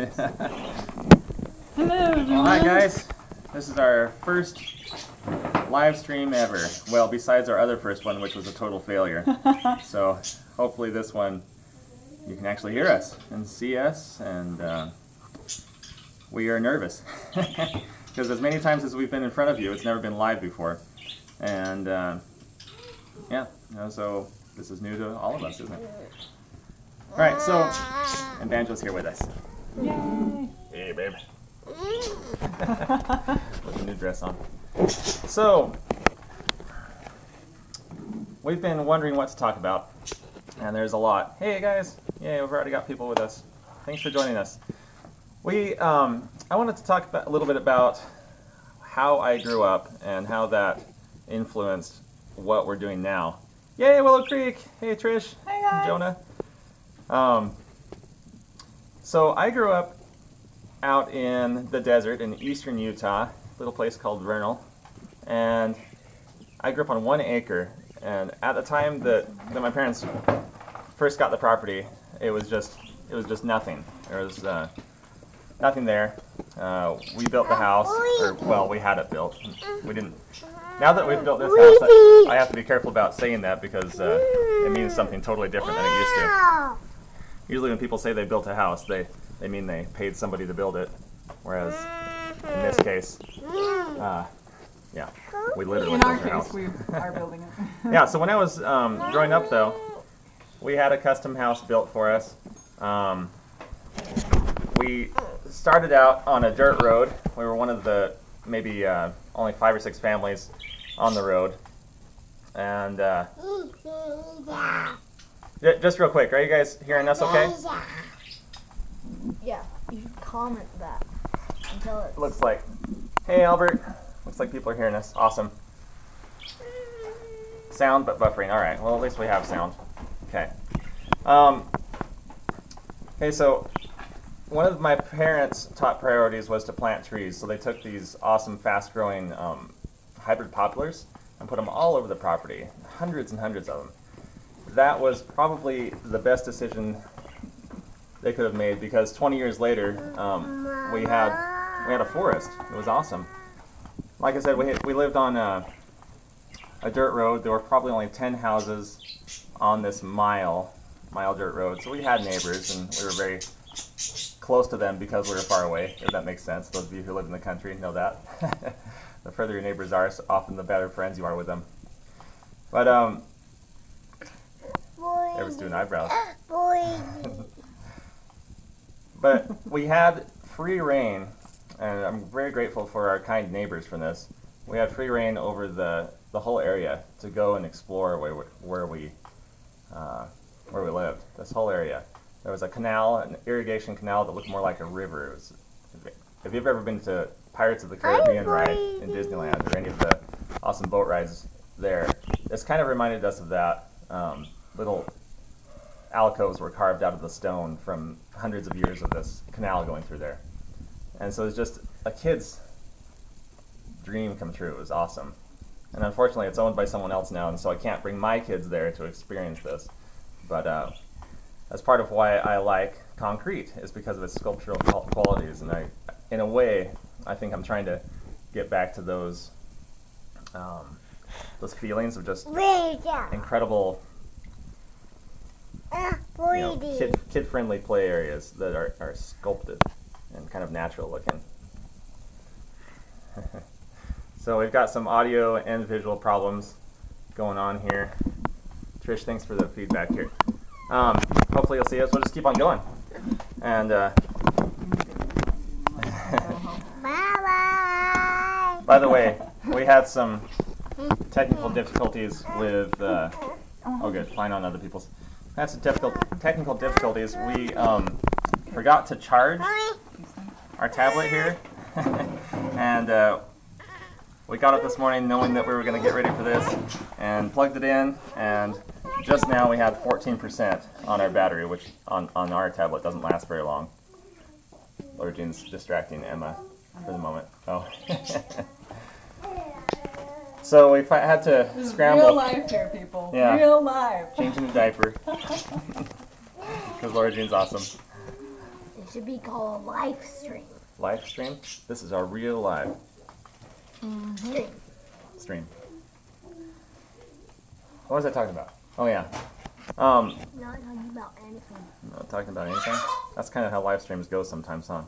Hello, everyone. Hi, guys. This is our first live stream ever. Well, besides our other first one, which was a total failure. So hopefully this one you can actually hear us and see us, and we are nervous. Because as many times as we've been in front of you, it's never been live before. And yeah, so this is new to all of us, isn't it? Alright, so, and Banjo's here with us. Yay! Hey, babe. With a new dress on. So, we've been wondering what to talk about, and there's a lot. Hey guys! Yay, we've already got people with us. Thanks for joining us. I wanted to talk a little bit about how I grew up and how that influenced what we're doing now. Yay, Willow Creek! Hey Trish! Hey guys! Jonah! So I grew up out in the desert in eastern Utah, a little place called Vernal, and I grew up on 1 acre. And at the time that my parents first got the property, it was just nothing. There was nothing there. We built the house, or well, we had it built. We didn't. Now that we've built this house, I have to be careful about saying that because it means something totally different than it used to. Usually when people say they built a house, they mean they paid somebody to build it, whereas in this case, yeah, we literally built our house. In our case, we are building it. Yeah, so when I was growing up, though, we had a custom house built for us. We started out on a dirt road. We were one of the maybe only 5 or 6 families on the road. And just real quick, are you guys hearing us okay? Yeah, you should comment that until it Looks like. Hey, Albert. Looks like people are hearing us. Awesome. Sound, but buffering. All right. Well, at least we have sound. Okay. Okay, so one of my parents' top priorities was to plant trees. So they took these awesome, fast-growing hybrid poplars and put them all over the property. Hundreds and hundreds of them. That was probably the best decision they could have made because 20 years later, we had a forest. It was awesome. Like I said, we lived on a dirt road. There were probably only 10 houses on this mile dirt road. So we had neighbors, and we were very close to them because we were far away, if that makes sense. Those of you who live in the country know that. The further your neighbors are, often the better friends you are with them. But, everyone's doing eyebrows. But we had free reign, and I'm very grateful for our kind neighbors for this. We had free reign over the whole area to go and explore where we lived. This whole area. There was a canal, an irrigation canal that looked more like a river. It was, if you've ever been to Pirates of the Caribbean ride in Disneyland or any of the awesome boat rides there, this kind of reminded us of that. Little alcoves were carved out of the stone from hundreds of years of this canal going through there. And so it was just a kid's dream come true. It was awesome. And unfortunately it's owned by someone else now, and so I can't bring my kids there to experience this. But that's part of why I like concrete, is because of its sculptural qualities. And in a way, I think I'm trying to get back to those feelings of just incredible, kid-friendly play areas that are sculpted and kind of natural looking. So we've got some audio and visual problems going on here. Trish, thanks for the feedback here. Hopefully you'll see us. We'll just keep on going. And by the way, we had some technical difficulties with oh good, flying on other people's. We had some technical difficulties. We forgot to charge our tablet here, and we got up this morning knowing that we were going to get ready for this, and plugged it in, and just now we had 14% on our battery, which on our tablet doesn't last very long. Laura Jean's distracting Emma for the moment. Oh. So we had to scramble. Real life here, people. Yeah. Real life. Changing the diaper. Because Laura Jean's awesome. should be called a live stream. Live stream? This is our real live stream. What was I talking about? Oh yeah. Not talking about anything. Not talking about anything? That's kind of how live streams go sometimes, huh?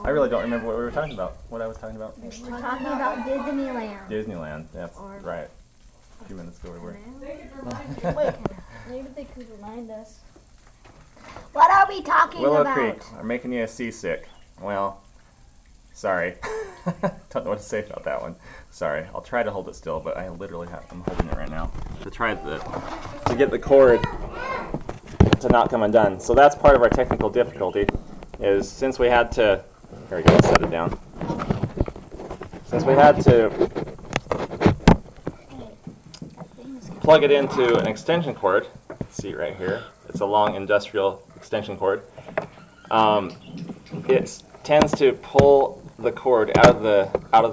I really don't remember what we were talking about. What I was talking about. We're talking about Disneyland. Disneyland. That's right. A few minutes ago we were. Wait, maybe they could remind us. What are we talking Willow about? Creek are making you seasick. Well, sorry. Don't know what to say about that one. Sorry. I'll try to hold it still, but I'm holding it right now to try to get the cord to not come undone. So that's part of our technical difficulty. Is since we had to. Here we go. Let's set it down. Since we had to plug it into an extension cord. See right here. It's a long industrial extension cord. It tends to pull the cord out of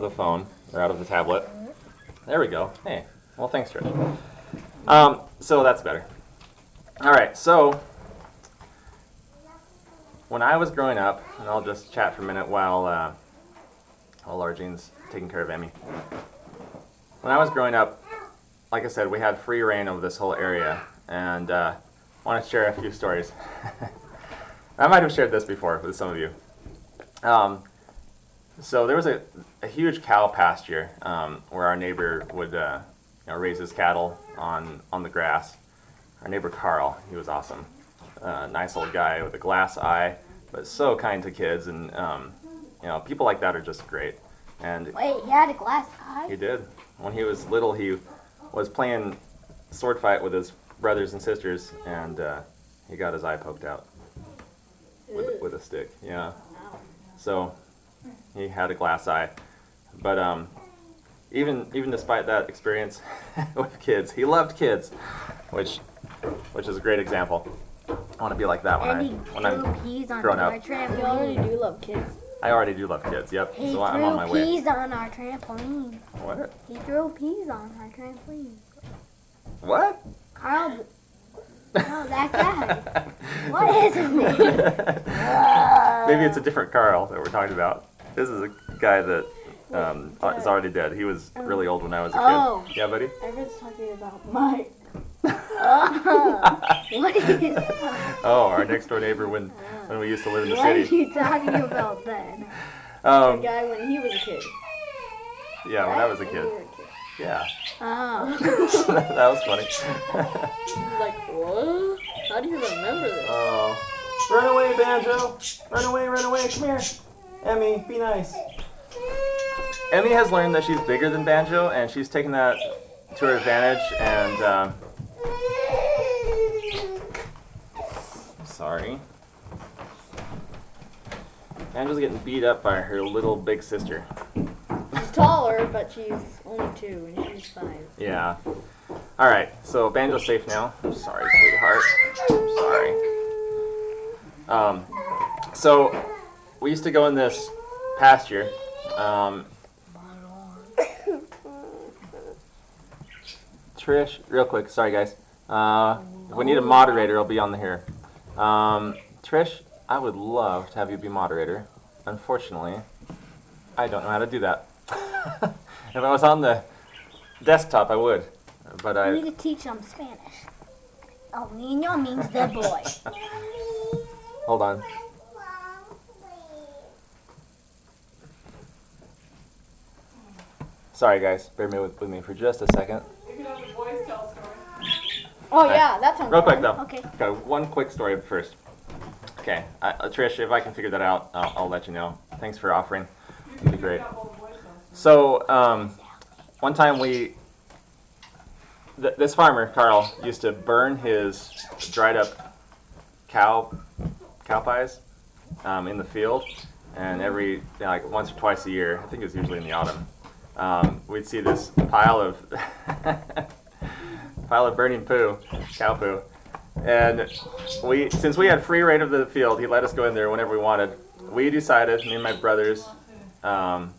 the phone or out of the tablet. There we go. Hey, well, thanks, Trish. So that's better. All right. So when I was growing up, and I'll just chat for a minute while Laura Jean's taking care of Emmy. When I was growing up, like I said, we had free reign over this whole area, and I want to share a few stories. I might have shared this before with some of you. So there was a huge cow pasture where our neighbor would raise his cattle on the grass. Our neighbor Carl, he was awesome. Nice old guy with a glass eye, but so kind to kids, and people like that are just great. And wait, he had a glass eye? He did. When he was little, he was playing sword fight with his brothers and sisters, and he got his eye poked out with a stick. Yeah. So he had a glass eye, but even despite that experience with kids, he loved kids, which is a great example. I want to be like that when I'm grown up. You already do love kids. I already do love kids. Yep. He so I'm on my way. threw peas on our trampoline. What? He threw peas on our trampoline. What? Carl. No, that guy. What is his name? Maybe it's a different Carl that we're talking about. This is a guy that is already dead. He was really old when I was a kid. Oh. Yeah, buddy? I was talking about Mike. What is that? Oh, our next door neighbor when we used to live in the What city. are you talking about then? The guy when he was a kid. Yeah, when I was a kid. When you were a kid. Yeah. Oh. That was funny. Like, what? How do you remember this? Oh. Run away, Banjo! Run away, come here! Emmy, be nice. Emmy has learned that she's bigger than Banjo, and she's taken that to her advantage, and sorry. Banjo's getting beat up by her little big sister. She's taller, but she's only 2 and she's 5. Yeah. Alright, so Banjo's safe now. I'm sorry, sweetheart. I'm sorry. So we used to go in this pasture. Trish, real quick, sorry guys. If we need a moderator, it'll be on the here. Trish, I would love to have you be moderator. Unfortunately, I don't know how to do that. If I was on the desktop, I would. But I need to teach them Spanish. El niño means the boy. Hold on. Sorry guys, bear with me for just a second. You can have the boys tell a story. Oh, yeah, that sounds Real quick fun. though. Okay. Okay, one quick story first. Okay, Trish, if I can figure that out, I'll let you know. Thanks for offering. It'd be great. So, one time this farmer, Carl, used to burn his dried up cow pies in the field, and like once or twice a year, I think it was usually in the autumn, we'd see this pile of burning cow poo. And since we had free reign of the field, he let us go in there whenever we wanted. We decided, me and my brothers, and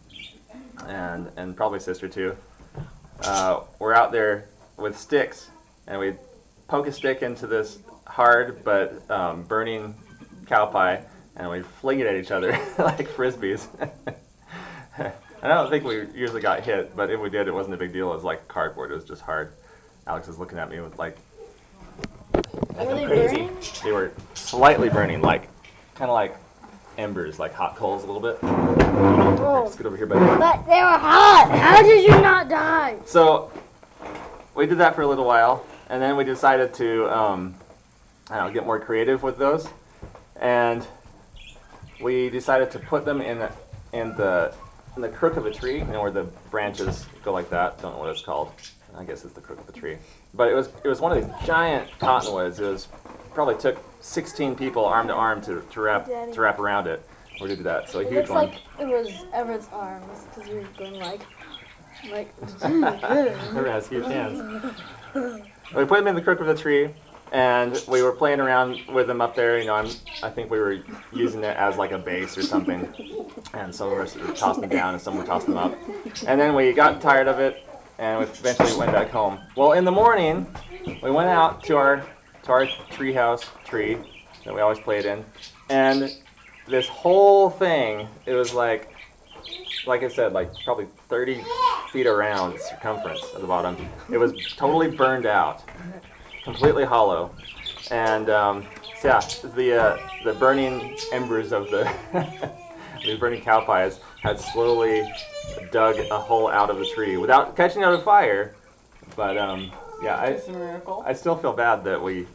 probably sister too, we're out there with sticks, and we'd poke a stick into this hard but burning cow pie, and we fling it at each other like frisbees. I don't think we usually got hit, but if we did, it wasn't a big deal. It was like cardboard. It was just hard. Alex is looking at me with like, Were they crazy. burning? They were slightly burning, like kind of like embers, like hot coals a little bit. Oh. Let's get over here, buddy. But they were hot. How did you not die? So we did that for a little while, and then we decided to, I don't know, get more creative with those, and we decided to put them in the crook of a tree, you know, where the branches go like that. Don't know what it's called. I guess it's the crook of a tree. But it was one of these giant cottonwoods. It was probably took 16 people arm to arm to wrap around it. We did that. So a It huge looks one. like it was Everett's arms because he was going like. Everyone has huge hands. We put them in the crook of the tree, and we were playing around with them up there. You know, I think we were using it as like a base or something. And some of us were tossing them down, and some were tossing them up. And then we got tired of it, and we eventually went back home. Well, in the morning, we went out to our treehouse tree that we always played in, and this whole thing, it was like I said, like probably 30 feet around circumference at the bottom. It was totally burned out, completely hollow, and so yeah, the burning embers of the the burning cow pies had slowly dug a hole out of the tree without catching on fire. But yeah, It's a miracle. I still feel bad that we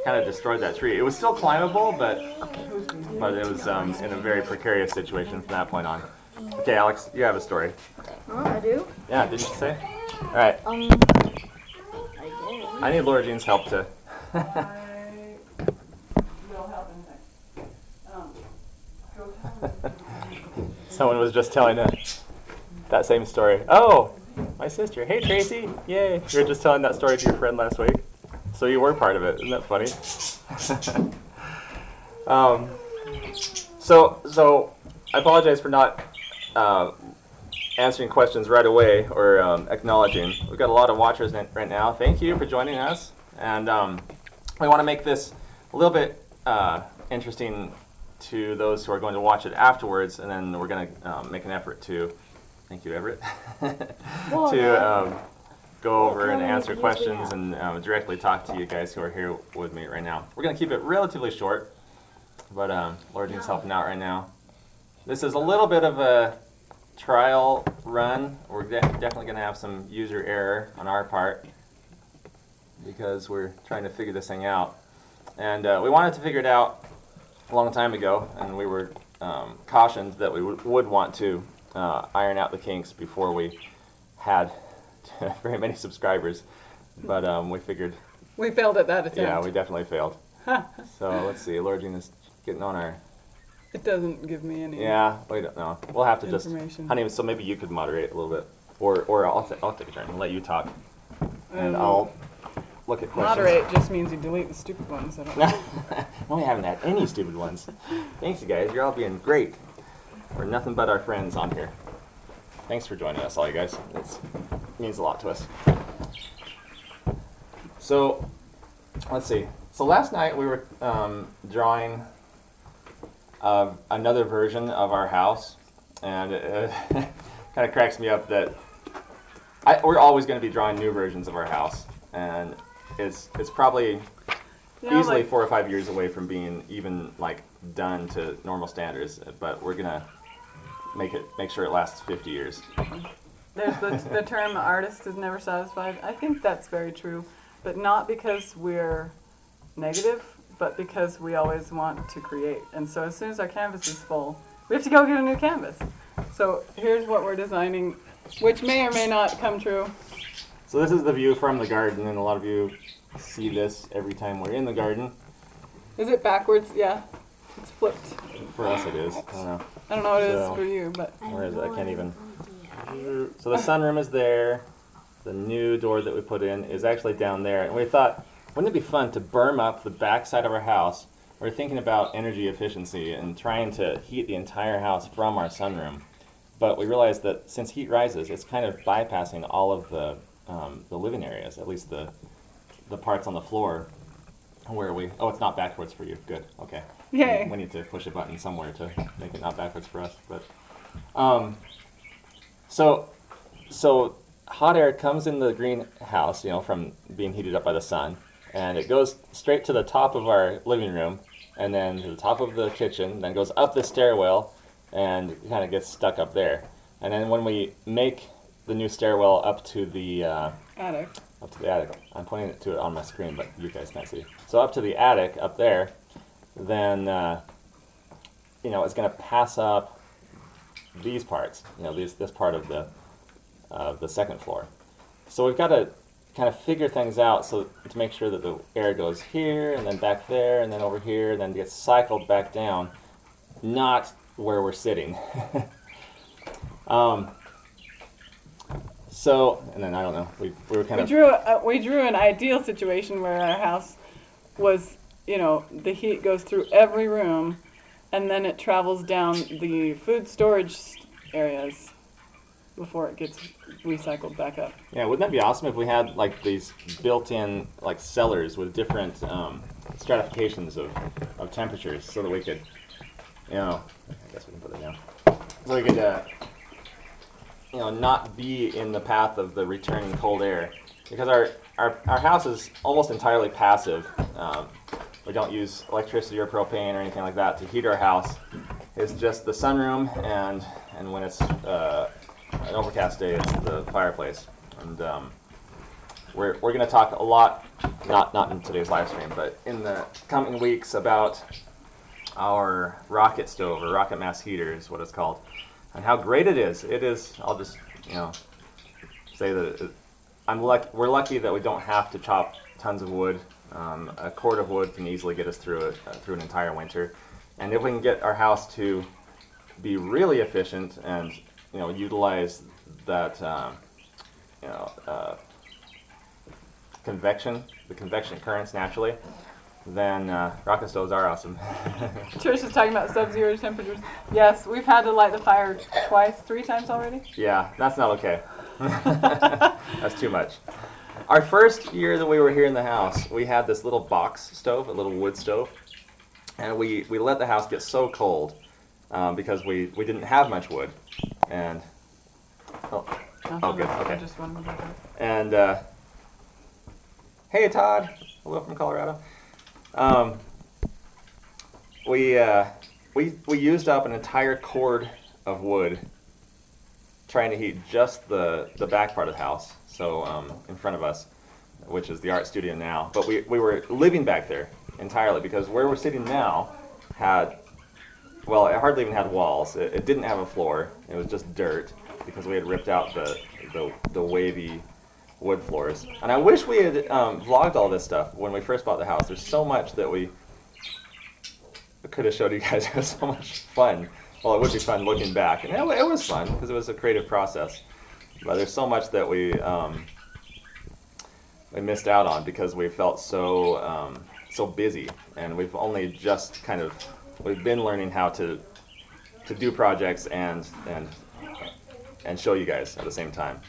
kind of destroyed that tree. It was still climbable, but it was in a very precarious situation from that point on. Okay, Alex, you have a story. Oh, I do. Yeah, did you say? All right, I I need Laura Jean's help to. I will help in a second. Go tell me. Someone was just telling that same story. Oh, my sister. Hey, Tracy. Yay. You were just telling that story to your friend last week. So you were part of it. Isn't that funny? So I apologize for not answering questions right away or acknowledging. We've got a lot of watchers right now. Thank you for joining us. And we want to make this a little bit interesting to those who are going to watch it afterwards, and then we're going to make an effort to, thank you, Everett, to go over and answer questions and directly talk to you guys who are here with me right now. We're going to keep it relatively short, but Laura Jean's helping out right now. This is a little bit of a trial run. We're definitely going to have some user error on our part because we're trying to figure this thing out. And we wanted to figure it out a long time ago, and we were cautioned that we would want to iron out the kinks before we had very many subscribers. But we figured... We failed at that attempt. Yeah, we definitely failed. So let's see, Laura Jean is getting on our... It doesn't give me any. Yeah, we don't know. We'll have to just... Information. Honey, so maybe you could moderate a little bit. Or I'll take a turn and let you talk. And I'll look at questions. Moderate just means you delete the stupid ones. I don't We haven't had any stupid ones. Thanks, you guys. You're all being great. We're nothing but our friends on here. Thanks for joining us, all you guys. It means a lot to us. So, let's see. So last night we were drawing another version of our house, and it kind of cracks me up that we're always going to be drawing new versions of our house, and it's probably easily 4 or 5 years away from being even like done to normal standards, but we're gonna make sure it lasts 50 years. There's the term artist is never satisfied. I think that's very true, but not because we're negative, but because we always want to create. And so as soon as our canvas is full, we have to go get a new canvas. So here's what we're designing, which may or may not come true. So this is the view from the garden, and a lot of you see this every time we're in the garden. Is it backwards? Yeah, it's flipped. For us it is. I don't know. I don't know what it is So- for you, but Where is it? I can't even. So the sunroom is there. The new door that we put in is actually down there. And we thought, wouldn't it be fun to berm up the back side of our house? We're thinking about energy efficiency and trying to heat the entire house from our sunroom. But we realized that since heat rises, it's kind of bypassing all of the living areas, at least the parts on the floor. Where are we? Oh, it's not backwards for you. Good. Okay. Yay. We need to push a button somewhere to make it not backwards for us. But so hot air comes in the greenhouse, from being heated up by the sun, and it goes straight to the top of our living room, and then to the top of the kitchen, then goes up the stairwell, and kind of gets stuck up there. And then when we make the new stairwell up to the Attic. up to the attic. I'm pointing it to it on my screen, but you guys can't see. So up to the attic, up there, then it's going to pass up these parts. This part of the second floor. So we've got to kind of figure things out to make sure that the air goes here and then back there and then over here and then gets cycled back down, not where we're sitting. So, and then I don't know, we were kind of... We drew an ideal situation where our house was, the heat goes through every room, and then it travels down the food storage areas before it gets recycled back up. Yeah, wouldn't that be awesome if we had like these built-in like cellars with different stratifications of temperatures, so that we could, I guess we can put it down, so we could. Not be in the path of the returning cold air, because our house is almost entirely passive. We don't use electricity or propane or anything like that to heat our house. It's just the sunroom, and when it's an overcast day, it's the fireplace. And we're going to talk a lot, not in today's live stream, but in the coming weeks about our rocket stove, or rocket mass heater is what it's called. And how great it is. It is, I'll just, say that we're lucky that we don't have to chop tons of wood. A cord of wood can easily get us through an entire winter. And if we can get our house to be really efficient and, utilize that, the convection currents naturally, then rocket stoves are awesome. Trish is talking about sub-zero temperatures. Yes, we've had to light the fire three times already. Yeah, that's not okay. That's too much. Our first year that we were here in the house, we had this little box stove, a little wood stove, and we let the house get so cold because we didn't have much wood. And oh good, okay. I just wanted to And hey Todd, hello from Colorado. We used up an entire cord of wood trying to heat just the back part of the house, so in front of us, which is the art studio now. But we were living back there entirely, because where we're sitting now it hardly even had walls. It didn't have a floor. It was just dirt, because we had ripped out the wavy wood floors. And I wish we had vlogged all this stuff when we first bought the house. There's so much that we could have showed you guys. It was so much fun. Well, it would be fun looking back, and it was fun because it was a creative process. But there's so much that we missed out on because we felt so busy, and we've only just we've been learning how to do projects and show you guys at the same time.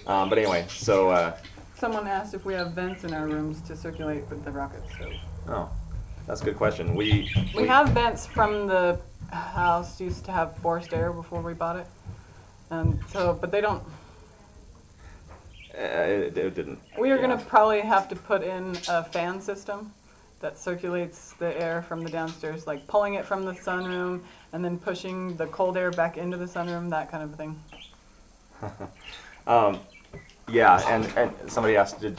But anyway, so Someone asked if we have vents in our rooms to circulate with the rocket stove. oh, that's a good question. We have vents from the house. Used to have forced air before we bought it, and but they don't. It didn't. We are going to probably have to put in a fan system that circulates the air from the downstairs, like pulling it from the sunroom and then pushing the cold air back into the sunroom, that kind of thing. Yeah, and somebody asked, and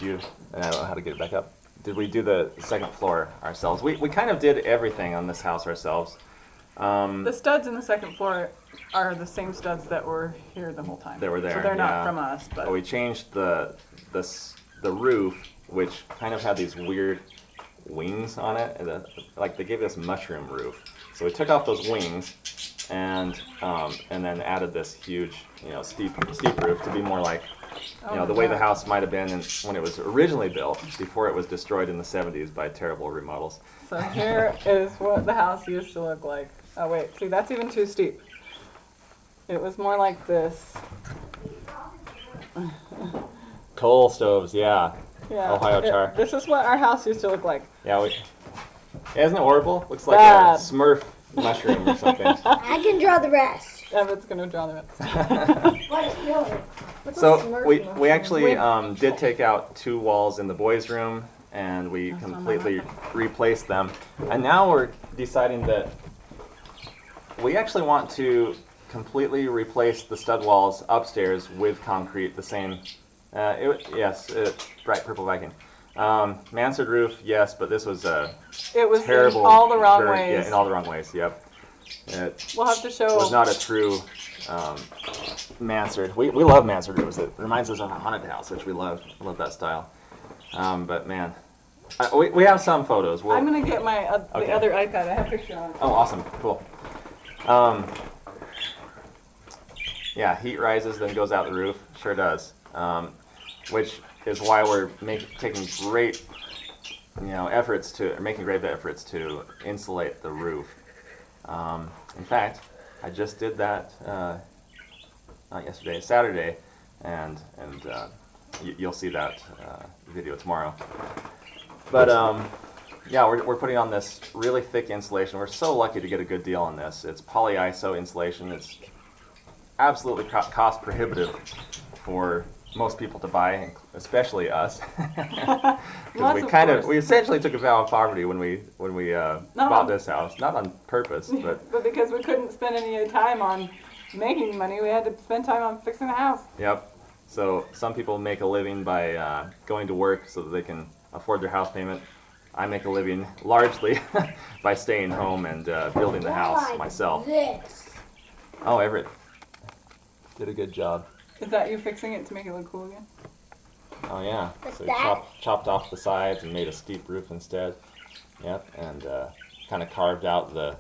I don't know how to get it back up, did we do the second floor ourselves? We kind of did everything on this house ourselves. The studs in the second floor are the same studs that were here the whole time. They were there, so they're not yeah. from us. But we changed the roof, which kind of had these weird wings on it. Like they gave us mushroom roof. So we took off those wings and then added this huge, steep roof to be more like, the way the house might have been when it was originally built, before it was destroyed in the 70s by terrible remodels. So here is what the house used to look like. Oh wait, see, that's even too steep. It was more like this. Coal stoves, yeah. Yeah. Ohio char. This is what our house used to look like. Yeah, isn't it horrible? Looks like Bad. a Smurf mushroom or something. I can draw the rest. Evan's gonna draw the rest. What really? What's a So Smurf we actually Wait. did take out 2 walls in the boys' room, and we That's not completely happening. replaced them. And now we're deciding that we actually want to completely replace the stud walls upstairs with concrete, the same. Bright purple Viking. Mansard roof, yes, but this was a It was terrible. in all the wrong very- ways. Yeah, in all the wrong ways. Yep. It We'll have to show. was not a true mansard. We love mansard roofs. It reminds us of a haunted house, which we love. I love that style. But man, we have some photos. I'm gonna get my Okay. the other iPad. I have a picture on it. Oh, awesome. Cool. Yeah, heat rises, then goes out the roof. Sure does. Which is why we're taking great, making great efforts to insulate the roof. In fact, I just did that not yesterday, Saturday, and you'll see that video tomorrow. But yeah, we're putting on this really thick insulation. We're so lucky to get a good deal on this. It's polyiso insulation. It's absolutely cost prohibitive for most people to buy, especially us, because we essentially took a vow of poverty when we bought this house. Not on purpose, but because we couldn't spend any time on making money, we had to spend time on fixing the house. Yep. So some people make a living by going to work so that they can afford their house payment. I make a living largely by staying home and building the house myself. This. Oh, Everett did a good job. Is that you fixing it to make it look cool again? Oh yeah. Like So we that? chopped off the sides and made a steep roof instead. Yep, and kind of carved out the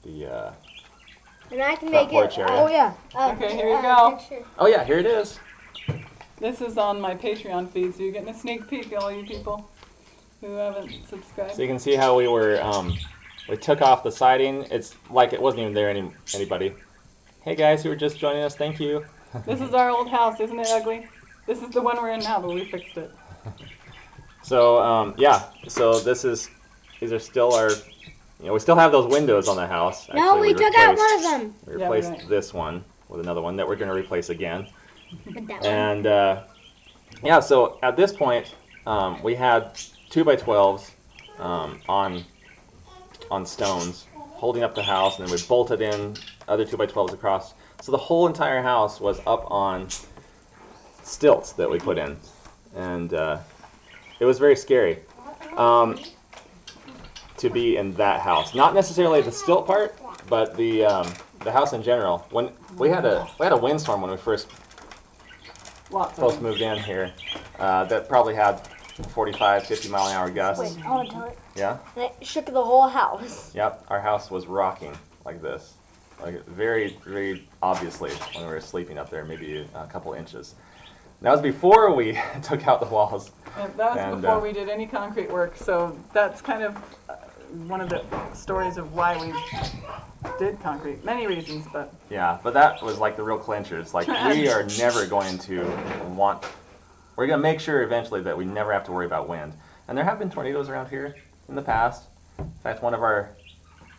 And I can front make porch it. area. Oh yeah. Okay, here you go. Picture. Oh yeah, here it is. This is on my Patreon feed, so you're getting a sneak peek, all you people who haven't subscribed. So you can see how we were we took off the siding. It's like it wasn't even there anybody. Hey guys who were just joining us, thank you. This is our old house, isn't it ugly? This is the one we're in now, but we fixed it. So yeah, so these are still our, we still have those windows on the house. No, we took out one of them. We Yeah, replaced right. this one with another one that we're going to replace again. But that one. And yeah, so at this point, we had 2x12s on stones holding up the house, and then we bolted in other 2x12s across. So the whole entire house was up on stilts that we put in, and it was very scary to be in that house. Not necessarily the stilt part, but the house in general. When we had a windstorm when we first moved in here, that probably had 45, 50 mile an hour gusts. Wait, I want to tell it. Yeah. And it shook the whole house. Yep. Our house was rocking like this, like very, very obviously when we were sleeping up there, maybe a couple inches. And that was before we took out the walls. And that was And, before we did any concrete work, so that's kind of one of the stories of why we did concrete. Many reasons, but Yeah, but that was like the real clinchers. Like we are never going to we're going to make sure eventually that we never have to worry about wind. And there have been tornadoes around here in the past. In fact, one of our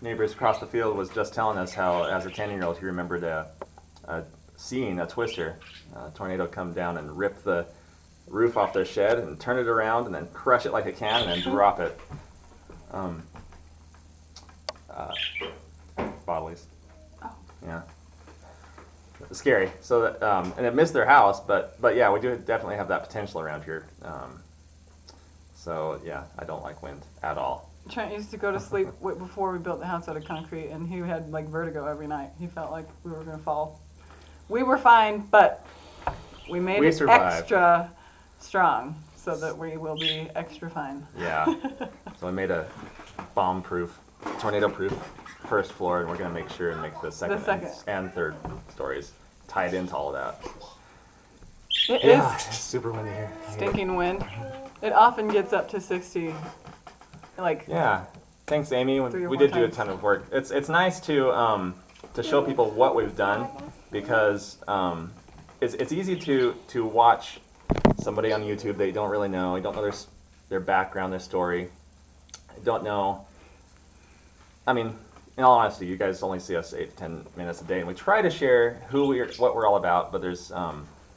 neighbors across the field was just telling us how, as a 10-year-old, he remembered seeing a twister, a tornado come down and rip the roof off their shed and turn it around and then crush it like a can and then drop it. Bottles. Oh. Yeah. Scary. So that, and it missed their house, but yeah, we do definitely have that potential around here. So yeah, I don't like wind at all. Trent used to go to sleep before we built the house out of concrete, and he had like vertigo every night. He felt like we were going to fall. We were fine, but we made We it survived. extra strong so that we will be extra fine. Yeah. So I made a bomb-proof, tornado-proof first floor, and we're going to make sure and make the second, and third stories tied into all of that. It Yeah, is it's super windy here. stinking wind. It often gets up to 60. Like, Yeah. Thanks, Amy. 3 or We 4 did do a times. ton of work. It's nice to show people what we've done, because it's easy to watch somebody on YouTube that you don't really know, you don't know their background, their story, you don't know. I mean, in all honesty, you guys only see us 8 to 10 minutes a day, and we try to share what we're all about, but there's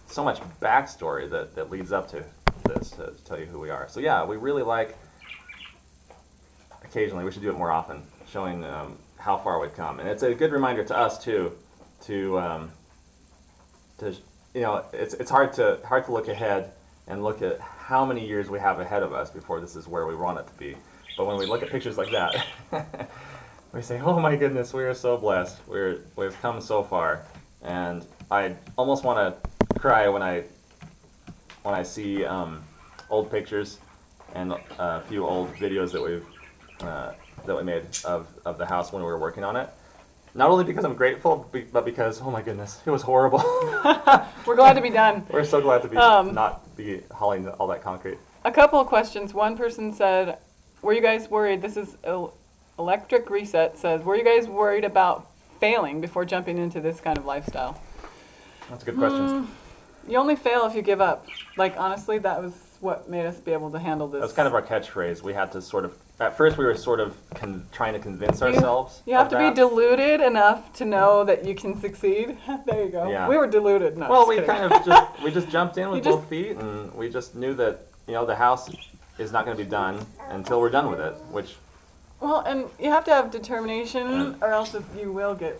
so much backstory that leads up to this to tell you who we are. So yeah, we really like, occasionally, we should do it more often, showing how far we've come. And it's a good reminder to us too, to you know, it's hard to look ahead and look at how many years we have ahead of us before this is where we want it to be. But when we look at pictures like that, we say, oh my goodness, we are so blessed. We've come so far. And I almost want to cry when I see old pictures and a few old videos that we made of the house when we were working on it. Not only because I'm grateful, but because, oh my goodness, it was horrible. We're glad to be done. We're so glad to be not be hauling all that concrete. A couple of questions. One person said, were you guys worried, this is Electric Reset says, were you guys worried about failing before jumping into this kind of lifestyle? That's a good question. You only fail if you give up. Like, honestly, that was what made us be able to handle this. That's kind of our catchphrase. We had to sort of, at first we were sort of trying to convince ourselves. You have to be deluded enough to know that you can succeed. There you go. Yeah. We were deluded. No, well, we kind of just jumped in with both feet, and we just knew that, you know, the house is not going to be done until we're done with it, which... Well, and you have to have determination, or else you will get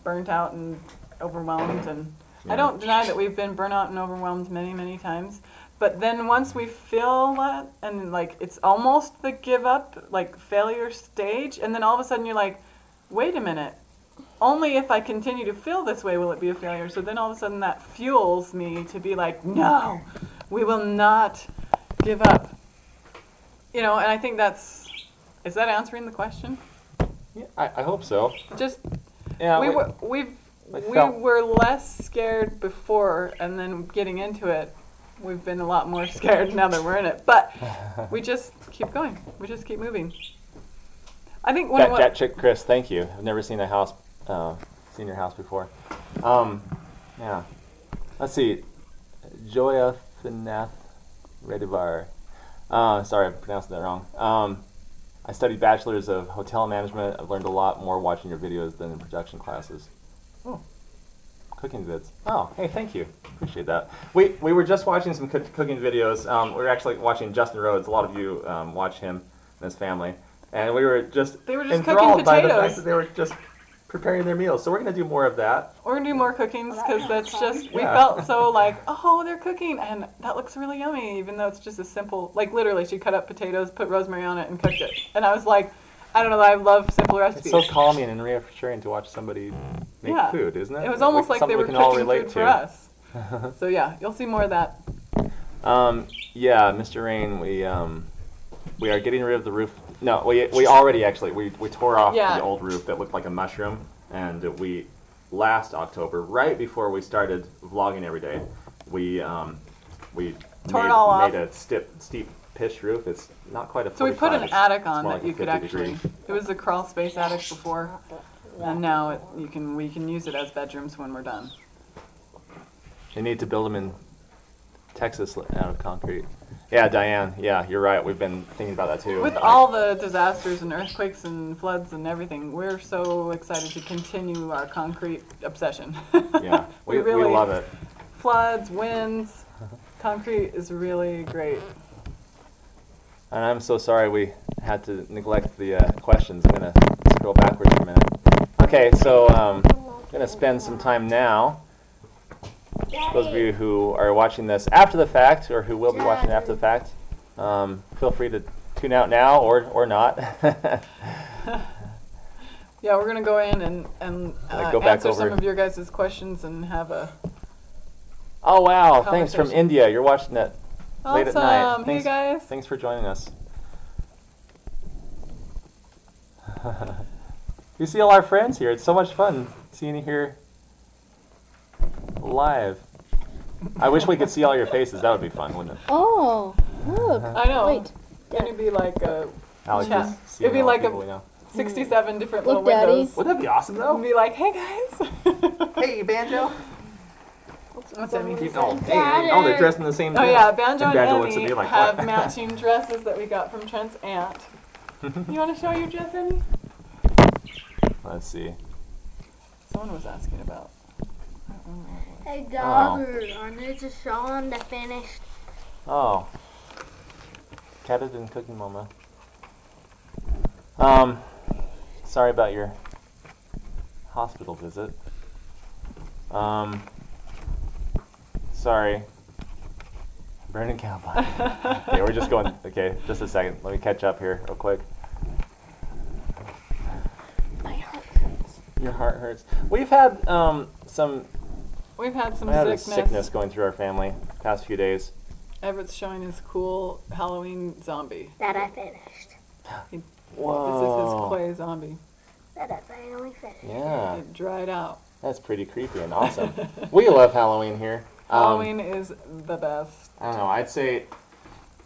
burnt out and overwhelmed. And I don't deny that we've been burnt out and overwhelmed many, many times. But then once we feel that, and like it's almost the give up, like failure stage, and then all of a sudden you're like, wait a minute, only if I continue to feel this way will it be a failure. So then all of a sudden that fuels me to be like, no, we will not give up. You know, and I think is that answering the question? Yeah, I hope so. Just, yeah, we were less scared before, and then getting into it, we've been a lot more scared now that we're in it. But we just keep going. We just keep moving. I think that chick Chris, thank you. I've never seen your house before. Yeah. Let's see. Joya Finath Redivar. Sorry, I pronounced that wrong. I studied bachelor's of hotel management. I've learned a lot more watching your videos than in production classes. Oh. Cooking vids. Oh, hey, thank you. Appreciate that. We were just watching some cooking videos. We were actually watching Justin Rhodes. A lot of you watch him and his family. And we were just enthralled by the fact that they were just preparing their meals. So we're going to do more of that. We're going to do more cookings because that's just, we felt so like, oh, they're cooking. And that looks really yummy, even though it's just a simple, like literally she cut up potatoes, put rosemary on it, and cooked it. And I was like, I don't know, I love simple recipes. It's so calming and reassuring to watch somebody make food, isn't it? It was almost like they were cooking food for us. So yeah, you'll see more of that. Yeah, Mr. Rain, we are getting rid of the roof. No, we already actually, we tore off the old roof that looked like a mushroom, and we, last October, right before we started vlogging every day, we tore it all off. Made a steep pitch roof. It's not quite a 45. So we put an attic on that like you could actually, it was a crawl space attic before, and now we can use it as bedrooms when we're done. They need to build them in Texas out of concrete. Yeah, Diane, yeah, you're right. We've been thinking about that too. With all the disasters and earthquakes and floods and everything, we're so excited to continue our concrete obsession. Yeah, we really love it. Floods, winds, concrete is really great. And I'm so sorry we had to neglect the questions. I'm going to scroll backwards for a minute. Okay, so I'm going to spend some time now. Those of you who are watching this after the fact, or who will be watching it after the fact, feel free to tune out now or not. Yeah, we're going to go in and answer some of your guys' questions and have a Oh, wow. Thanks from India. You're watching it late at night. Hey, guys. Thanks for joining us. You see all our friends here. It's so much fun seeing you here live. I wish we could see all your faces. That would be fun, wouldn't it? Oh, look. I know. Wait. It'd be like a chat. It'd be like a 67 different little Daddy. windows. Wouldn't that be awesome, though? It'd be like, hey, guys. Hey, Banjo. What's Emmy? Oh, hey, they're dressed in the same dress. Oh yeah, Banjo and Banjo looks at Emmy me like, have what? matching dresses that we got from Trent's aunt. You want to show your dress, Emmy? Let's see. Someone was asking about. I don't remember what it was. Hey, daughter, I need to show them the finished. Oh. Catted and Cooking Mama. Sorry about your hospital visit. Sorry. Burning cowbell. Okay, we're just going. Okay, just a second. Let me catch up here real quick. My heart hurts. Your heart hurts. We've had some We've had some sickness going through our family past few days. Everett's showing his cool Halloween zombie. That I finished. Whoa. This is his clay zombie. That I finally finished. Yeah, It dried out. that's pretty creepy and awesome. We love Halloween here. Halloween is the best. I don't know. I'd say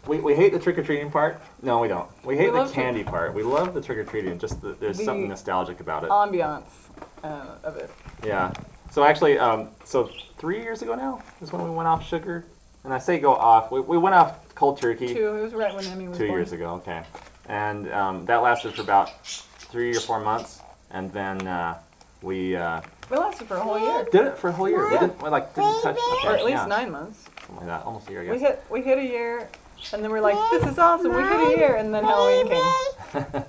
we hate the trick or treating part. No, we don't. We hate the love candy part. We love the trick or treating. Just there's The something nostalgic about it. Ambiance of it. Yeah. So actually, so 3 years ago now is when we went off sugar. And I say go off. We went off cold turkey. It was right when Emmy was 2 born. years ago. Okay. And that lasted for about 3 or 4 months, and then we We lasted for a whole year. did it for a whole year. We didn't touch. Okay, Or at least yeah, 9 months. something like that, almost a year, I We guess. hit a year, and then we're like, this is awesome. We hit a year, and then Halloween came.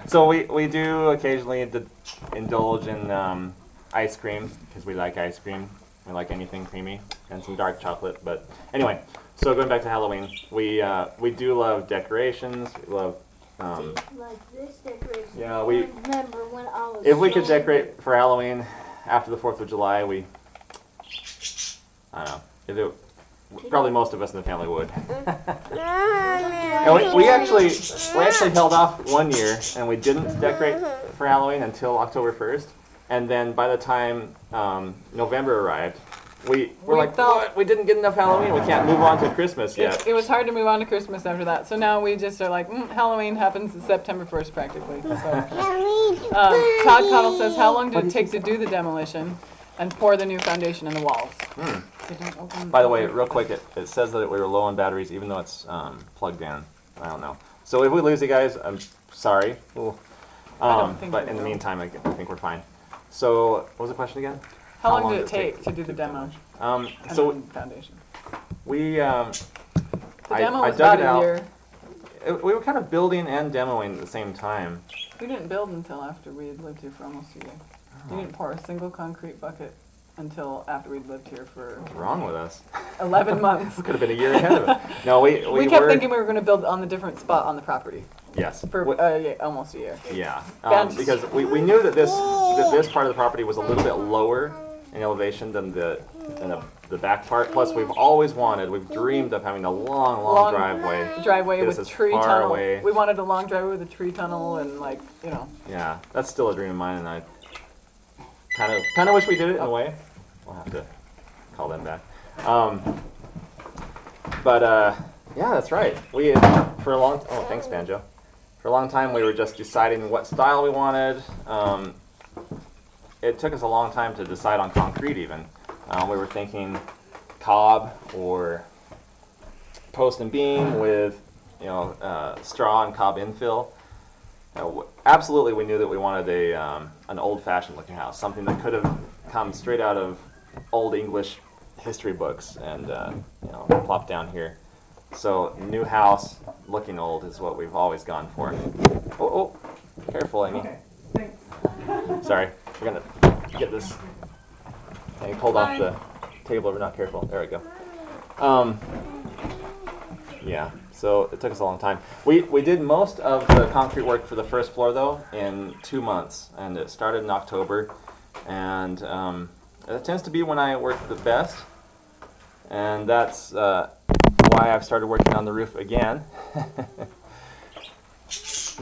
So we do occasionally indulge in ice cream because we like ice cream. We like anything creamy and some dark chocolate. But anyway, so going back to Halloween, we do love decorations. We love. Like this decoration. Yeah, I we. remember when I was If we could young. decorate for Halloween after the 4th of July, I don't know. Probably most of us in the family would. And we actually held off 1 year, and we didn't decorate for Halloween until October 1st. And then by the time November arrived, we were like, what? We didn't get enough Halloween. We can't move on to Christmas yet. It was hard to move on to Christmas after that. So now we just are like, Halloween happens September 1st practically. So, Todd Cottle says, how long did it take to do the demolition and pour the new foundation in the walls? By the way, real quick, it says that we were low on batteries, even though it's plugged in. I don't know. So if we lose you guys, I'm sorry. Ooh. I don't think but we in the will. meantime, I think we're fine. So what was the question again? How long did it take to do the demo? So And foundation. we The demo I was dug about it a out. year. We were kind of building and demoing at the same time. We didn't build until after we had lived here for almost a year. We didn't pour a single concrete bucket until after we'd lived here for What's wrong with us? 11 months. Could have been a year ahead of it. No, We kept thinking we were going to build on the different spot on the property yes. for yeah, almost a year. Yeah, Bench. because we knew that this part of the property was a little bit lower in elevation than the back part. Plus, we've dreamed of having a long driveway. Driveway Get us with as tree far tunnel. away. We wanted a long driveway with a tree tunnel and Yeah, that's still a dream of mine, and I kind of wish we did it in a way. We'll have to call them back. Yeah, that's right. We had, for a long. Oh, thanks, Banjo. For a long time, we were just deciding what style we wanted. It took us a long time to decide on concrete, even. We were thinking cob or post and beam with, straw and cob infill. Absolutely, we knew that we wanted an old-fashioned looking house, something that could have come straight out of old English history books and plopped down here. So new house, looking old is what we've always gone for. Oh, careful, Amy. Okay, thanks. Sorry, we're gonna get this thing pulled off the table if we're not careful. There we go. Yeah, so it took us a long time. We did most of the concrete work for the first floor though in 2 months, and it started in October, and it tends to be when I work the best, and that's why I've started working on the roof again,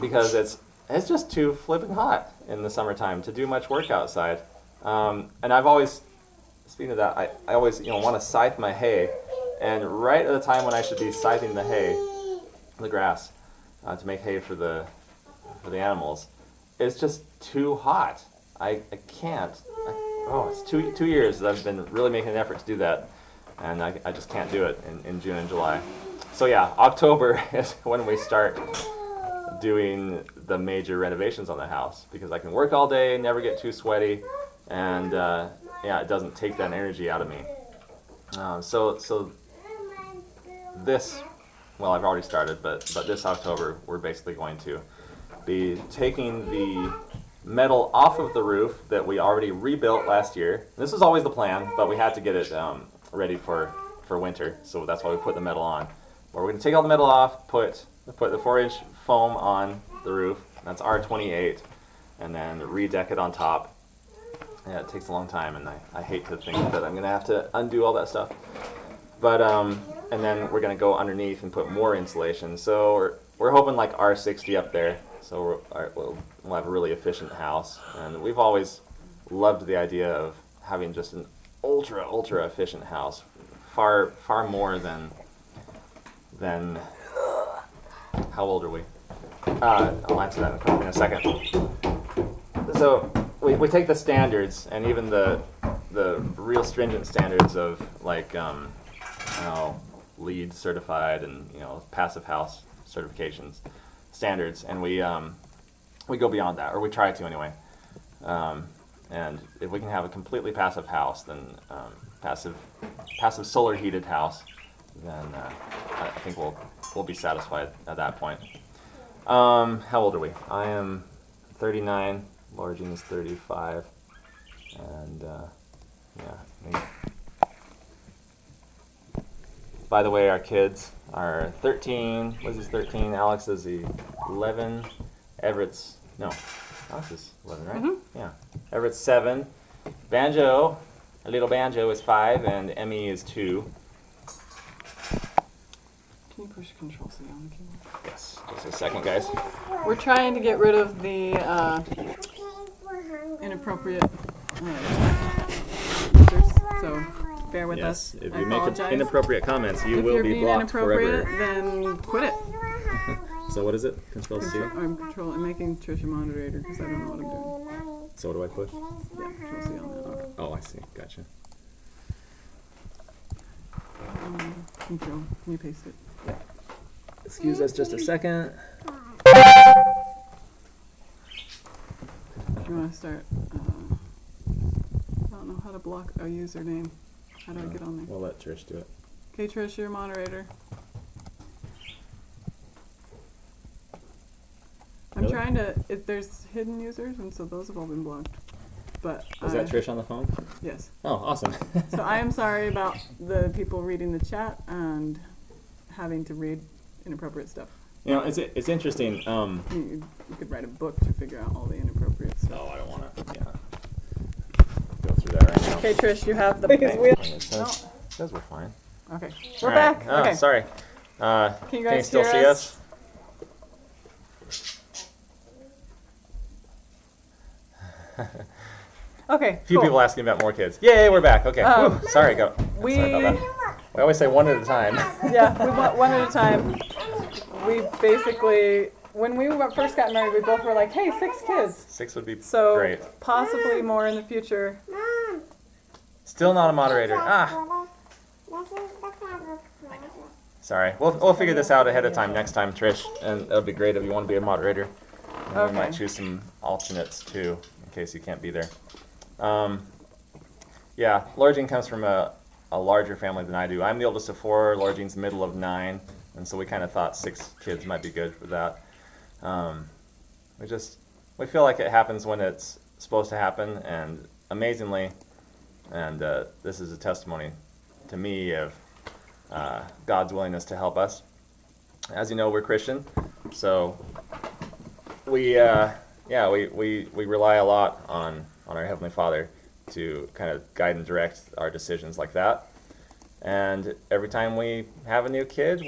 because it's just too flipping hot in the summertime to do much work outside. And I've always, speaking of that, I always want to scythe my hay, and right at the time when I should be scything the hay, the grass, to make hay for the animals, it's just too hot. I can't. it's 2 years that I've been really making an effort to do that, and I just can't do it in June and July. So yeah, October is when we start doing the major renovations on the house, because I can work all day, never get too sweaty, and yeah, it doesn't take that energy out of me. So this, well, I've already started, but this October we're basically going to be taking the metal off of the roof that we already rebuilt last year. This was always the plan, but we had to get it ready for winter, so that's why we put the metal on. But we're going to take all the metal off, put the 4-inch foam on the roof. That's R28, and then redeck it on top. Yeah, it takes a long time, and I hate to think that I'm going to have to undo all that stuff. But and then we're going to go underneath and put more insulation. So we're hoping like R60 up there. So we'll have a really efficient house, and we've always loved the idea of having just an ultra efficient house, far more than how old are we? I'll answer that in a second. So we take the standards, and even the real stringent standards of like LEED certified and passive house certifications standards, and we go beyond that, or we try to anyway. And if we can have a completely passive house, then passive solar heated house, then I think we'll be satisfied at that point. How old are we? I am 39. Laura Jean is 35, and yeah. By the way, our kids are 13. Lizzie's 13. Alex is 11. Alex is 11, right? Mm-hmm. Yeah. Everett's 7. Banjo, a little Banjo is 5, and Emmy is 2. Can you push Control C on the keyboard? Yes. Just a second, guys. We're trying to get rid of the inappropriate users, so bear with us. If I you make apologize. inappropriate comments, you If will you're be being blocked inappropriate, forever. then quit it. So what is it? Control C? I'm making Trish a moderator because I don't know what I'm doing. So what do I push? Yeah, Control C on that. Okay. Oh, I see. Gotcha. Control. Can you paste it? Yeah. Excuse us just a second. You want to start? I don't know how to block a username. How do I get on there? We'll let Trish do it. Okay, Trish, you're a moderator. I'm Really? trying to. There's hidden users, and so those have all been blocked. But Is that Trish on the phone? Yes. Oh, awesome. So I am sorry about the people reading the chat and having to read inappropriate stuff. It's interesting. You could write a book to figure out all the inappropriate stuff. No, I don't want to. Yeah. Go through that right now. Okay, Trish, you have the. It says we're fine. Okay, we're All right. back. Oh, Okay. sorry. Can you guys still hear see us? Okay. A few cool. people asking about more kids. Yay, we're back. Okay. Whew, sorry, go. We Sorry about that. We always say one at a time. yeah, we went one at a time. We basically, when we first got married, we both were like, "Hey, 6 kids." 6 would be So great. possibly more in the future. Still not a moderator. Ah. Sorry. We'll figure this out ahead of time next time, Trish, and it would be great if you want to be a moderator. And Okay. we might choose some alternates too, in case you can't be there. Yeah, Laura Jean comes from a larger family than I do. I'm the oldest of 4. Laura Jean's the middle of 9, and so we kind of thought 6 kids might be good for that. We feel like it happens when it's supposed to happen, and amazingly, and this is a testimony to me of God's willingness to help us. As you know, we're Christian, so we rely a lot on our Heavenly Father to kind of guide and direct our decisions like that. And every time we have a new kid,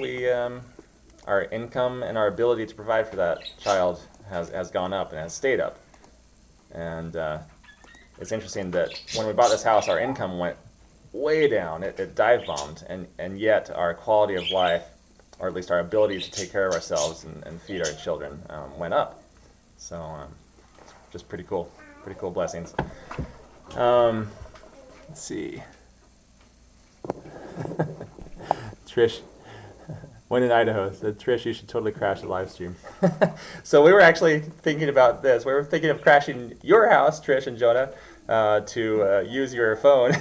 our income and our ability to provide for that child has gone up and has stayed up. And it's interesting that when we bought this house, our income went way down. It dive bombed, and yet our quality of life, or at least our ability to take care of ourselves and feed our children, went up. So just pretty cool blessings. Let's see. Trish, one in Idaho said, Trish, you should totally crash the live stream. So we were actually thinking about this. We were thinking of crashing your house, Trish and Jonah, to use your phone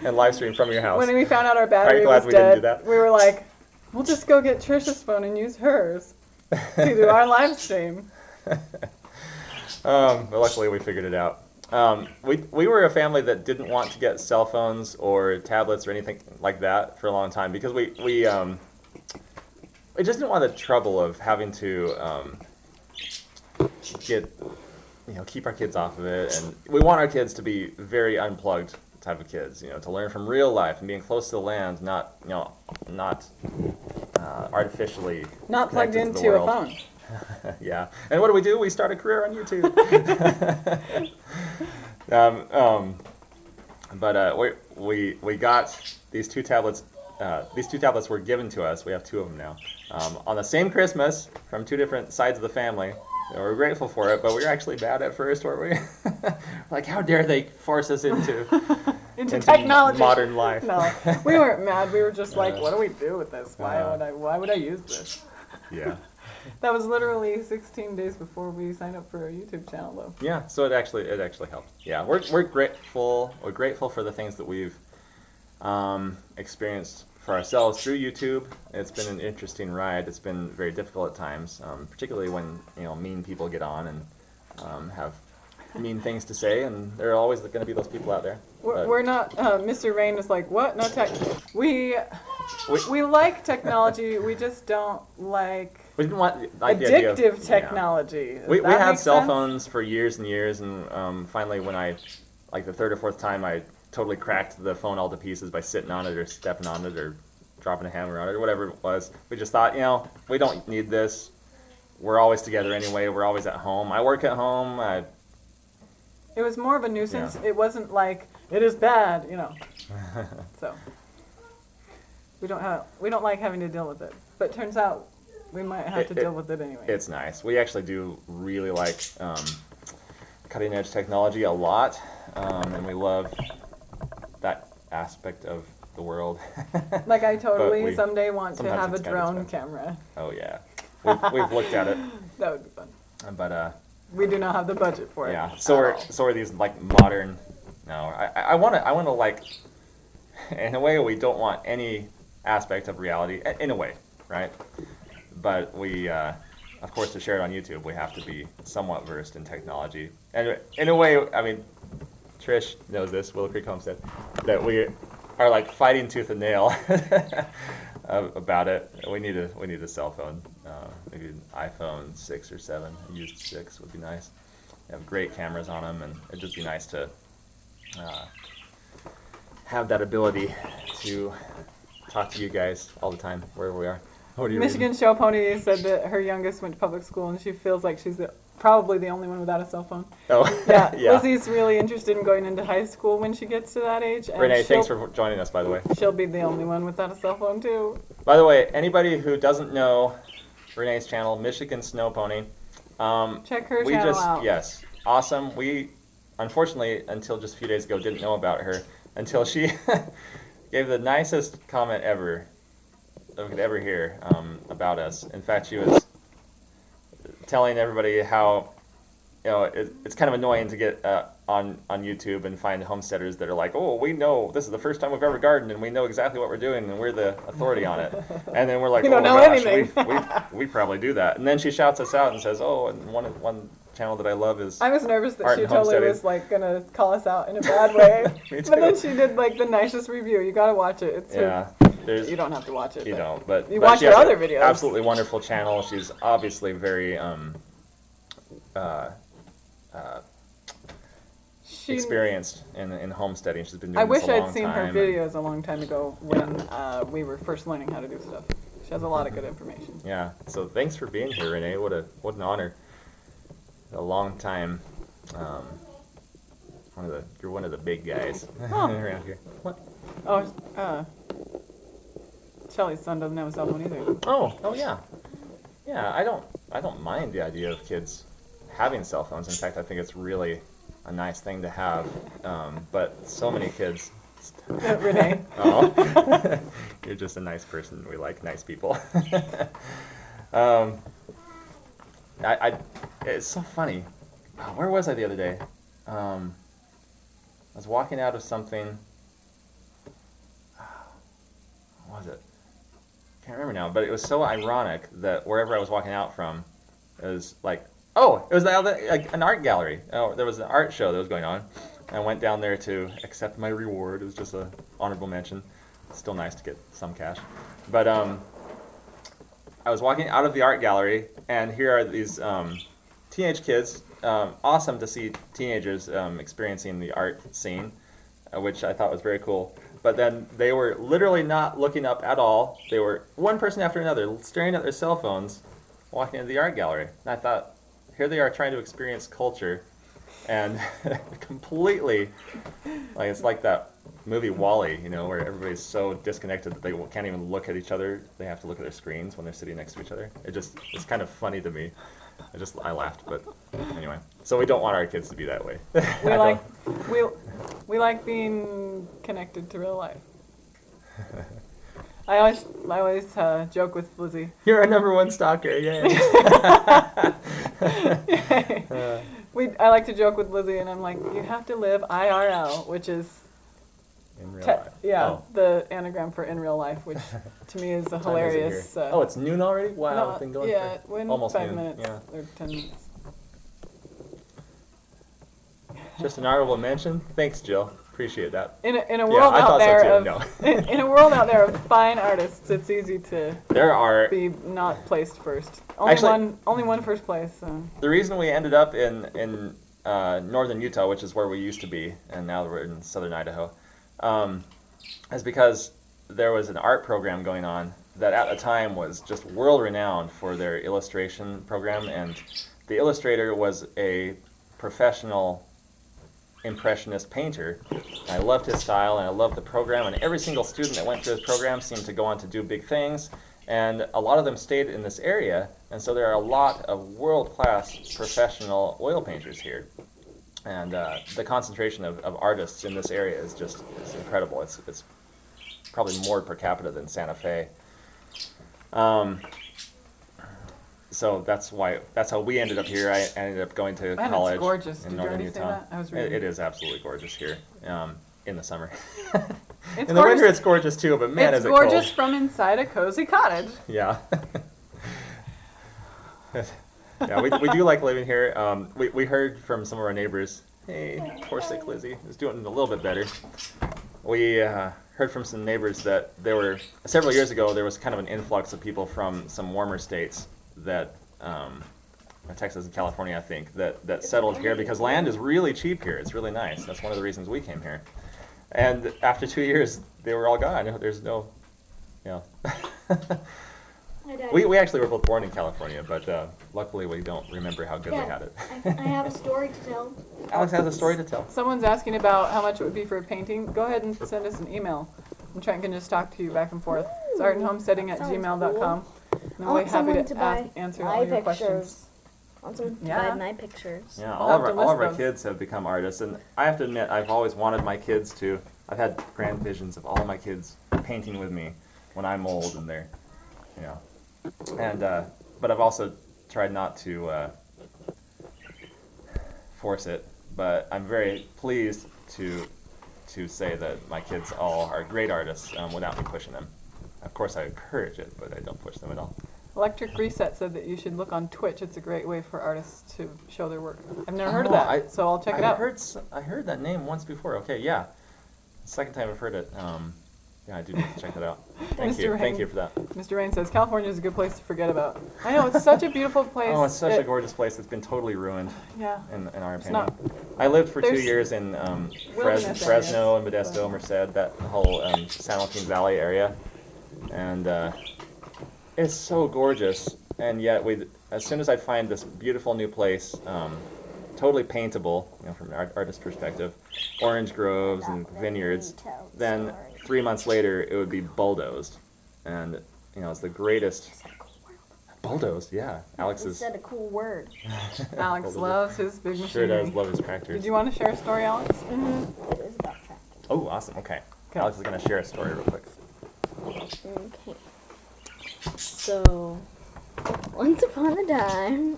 and live stream from your house. When we found out our battery glad was we didn't dead, do that? we were like, we'll just go get Trisha's phone and use hers to do our live stream. But luckily we figured it out. We were a family that didn't want to get cell phones or tablets or anything like that for a long time because we just didn't want the trouble of having to keep our kids off of it, and we want our kids to be very unplugged type of kids, to learn from real life and being close to the land, not artificially Not plugged connected to the into a world. phone. Yeah. And what do? We start a career on YouTube. But we got these two tablets. These two tablets were given to us. We have two of them now. On the same Christmas from two different sides of the family. And we're grateful for it, but we were actually bad at first, weren't we? Like, how dare they force us into technology. modern life? No, we weren't mad. We were just like, what do we do with this? Why would I use this? Yeah. That was literally 16 days before we signed up for our YouTube channel, though. Yeah, so it actually helped. Yeah, we're grateful. We're grateful for the things that we've experienced for ourselves through YouTube. It's been an interesting ride. It's been very difficult at times, particularly when mean people get on and have mean things to say, and there are always going to be those people out there. We're not. Mr. Rain is like, what? No tech. We like technology. We just don't like. We didn't want the idea of addictive technology. We Does that had make cell sense? phones for years and years, and finally, when I, like the third or fourth time, I totally cracked the phone all to pieces by sitting on it or stepping on it or dropping a hammer on it or whatever it was. We just thought, we don't need this. We're always together anyway. We're always at home. I work at home. It was more of a nuisance. Yeah. It wasn't like it is bad, So we don't like having to deal with it. But it turns out we might have to deal with it anyway. It's nice. We actually do really like cutting edge technology a lot, and we love that aspect of the world. Like I totally we- someday want to sometimes have a it's kinda drone expensive. camera. Oh yeah, we've looked at it, That would be fun. but We do not have the budget for it. yeah. at So all. are these like modern? No, I want to like. In a way, we don't want any aspect of reality. In a way, right? But we, of course, to share it on YouTube, we have to be somewhat versed in technology. And in a way, I mean, Trish knows this, Willow Creek Homestead, that we are like fighting tooth and nail about it. We need a cell phone, maybe an iPhone 6 or 7. A used 6 would be nice. They have great cameras on them, and it'd just be nice to have that ability to talk to you guys all the time, wherever we are. What are you Michigan reading? Show Pony said that her youngest went to public school and she feels like she's probably the only one without a cell phone. Oh, Yeah, yeah. Lizzie's really interested in going into high school when she gets to that age. And Renee, thanks for joining us, by the way. She'll be the only one without a cell phone too. By the way, anybody who doesn't know Renee's channel, Michigan Snow Pony, Check her we channel just, out. yes, awesome. We, unfortunately, until just a few days ago, didn't know about her until she gave the nicest comment ever that we could ever hear about us. In fact, she was telling everybody how, it's kind of annoying to get on YouTube and find homesteaders that are like, oh, we know this is the first time we've ever gardened and we know exactly what we're doing and we're the authority on it. And then we're like, We don't know gosh, anything. we probably do that. And then she shouts us out and says, oh, and one channel that I love is I was nervous that Art she and totally homesteading. was like gonna call us out in a bad way. Me But then too. she did like the nicest review. You gotta watch it. It's Yeah, there's, you don't have to watch it. you but don't, but you but watch she her has other an videos. Absolutely wonderful channel. She's obviously very She, experienced in homesteading. She's been doing I this wish a long I'd seen her time, and- videos a long time ago when we were first learning how to do stuff. She has a lot of good information. Yeah. So thanks for being here, Renee. What an honor. A long time. You're one of the big guys around here. What? Oh, Shelly's son doesn't have a cell phone either. Oh yeah. Yeah. I don't mind the idea of kids having cell phones. In fact, I think it's really a nice thing to have. But so many kids. Renee. Oh, you're just a nice person. We like nice people. It's so funny. Where was I the other day? I was walking out of something. What was it? Can't remember now, but it was so ironic that wherever I was walking out from, it was like, oh, it was like an art gallery. Oh, there was an art show that was going on. I went down there to accept my reward. It was just an honorable mention. It's still nice to get some cash. But I was walking out of the art gallery, and here are these teenage kids. Awesome to see teenagers experiencing the art scene, which I thought was very cool. But then they were literally not looking up at all. They were one person after another, staring at their cell phones, walking into the art gallery. And I thought, here they are trying to experience culture, and completely, like it's like that movie WALL-E, you know, where everybody's so disconnected that they can't even look at each other. They have to look at their screens when they're sitting next to each other. It's kind of funny to me. I laughed, but anyway. So we don't want our kids to be that way. We like being connected to real life. I always joke with Lizzie. You're our #1 stalker, yay! I like to joke with Lizzie, and I'm like, you have to live IRL, which is in real life. the anagram for in real life, which to me is a hilarious. Oh, it's noon already? Wow, no, it's been going for in almost 5 noon. minutes Yeah. or 10 minutes. Just an honorable mention. Thanks, Jill. Appreciate that. In a world out there so of too. No. in a world out there of fine artists, it's easy to be not placed first. Only one first place. So. The reason we ended up in northern Utah, which is where we used to be, and now we're in southern Idaho, is because there was an art program going on that at the time was just world renowned for their illustration program, and the illustrator was a professional impressionist painter. I loved his style, and I loved the program, and every single student that went through his program seemed to go on to do big things, and a lot of them stayed in this area, and so there are a lot of world-class professional oil painters here. And the concentration of artists in this area is incredible. It's probably more per capita than Santa Fe. So that's how we ended up here. I ended up going to college. It's gorgeous. In Did northern you already Utah. say that? I was reading. It is absolutely gorgeous here in the summer. It's in the winter it's gorgeous too, but man, is it cold. It's gorgeous from inside a cozy cottage. Yeah. Yeah, we do like living here. We heard from some of our neighbors, hey, poor sick Lizzie is doing a little bit better. We heard from some neighbors that several years ago, there was kind of an influx of people from some warmer states that, Texas and California, I think, that settled here because land is really cheap here. It's really nice. That's one of the reasons we came here. And after 2 years, they were all gone. There's no, We actually were both born in California, but luckily we don't remember how good we had it. I have a story to tell. Alex has a story to tell. Someone's asking about how much it would be for a painting. Go ahead and send us an email. And Trent can just talk to you back and forth. It's artandhomesteading@gmail.com. And we'll be happy to answer all your questions. I want someone to buy my pictures. Yeah, all of our kids have become artists, and I have to admit, I've always wanted my kids to. I've had grand visions of all of my kids painting with me when I'm old and they're, and but I've also tried not to force it. But I'm very pleased to say that my kids all are great artists without me pushing them. Of course, I encourage it, but I don't push them at all. Electric Reset said that you should look on Twitch. It's a great way for artists to show their work. I've never heard of that, so I'll check it out. I heard that name once before. Okay, yeah. Second time I've heard it. Yeah, I do need to check that out. Thank you. Thank you for that. Mr. Rain says, California is a good place to forget about. I know, it's such a beautiful place. Oh, it's such a gorgeous place. It's been totally ruined, in our opinion. I lived for 2 years in Fresno and Modesto, Merced, that whole San Joaquin Valley area. And it's so gorgeous. And yet, as soon as I find this beautiful new place, totally paintable, from an artist's perspective, orange groves and vineyards, then 3 months later it would be bulldozed, and it's the greatest Bulldoze, yeah. Alex He is said a cool word. Alex Bulldozer. loves his big machinery. Sure does love his tractors. Did you want to share a story, Alex? It is about tractors. Oh, awesome. Okay. Okay. Alex is gonna share a story real quick. Okay. So, once upon a time,